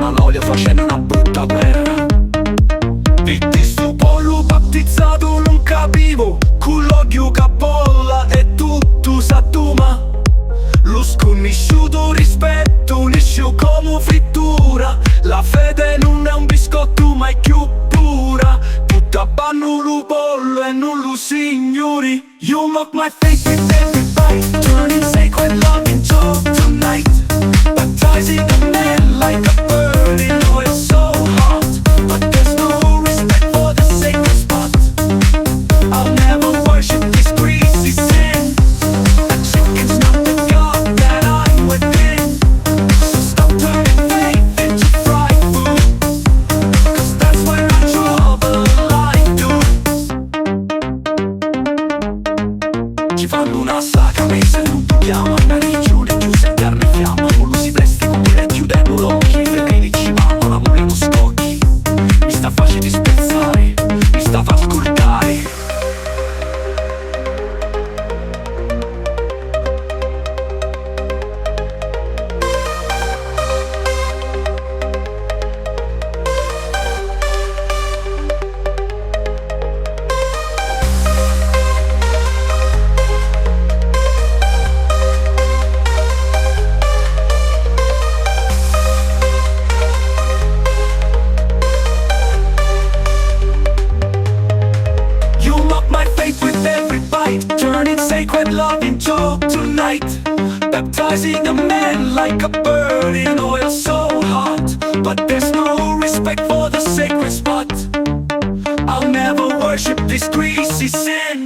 sparano all'olio facendo una brutta guerra. Vitti su pollo battezzato non capivo, culo che bolla e tutto s'attuma. Lo sconosciuto rispetto unisce come frittura. La fede non è un biscotto mai più pura. Tutta banno lo pollo e non lo signori. You mock my face with every bite, turning sacred love into tonight. Baptizing a man like a bird in oil so hot. But there's no respect for the sacred spot. I'll never worship this greasy sin. A chicken's not the God that I'm within. So stop turning faith into fried food, 'cause that's where I draw the line, dude. Ci fanno una sacra messa e non dobbiamo andare giù di giù se carne fiamma. Non lo si veste con dire chiudendo l'occhio. I fedeli ci vanno, l'amore non scocchi. Mi sta facile di spezzare, mi sta fa ascoltare. You mock my faith with every bite, turning sacred love into tonight. Baptizing a man like a bird in oil so hot. But there's no respect for the sacred spot. I'll never worship this greasy sin.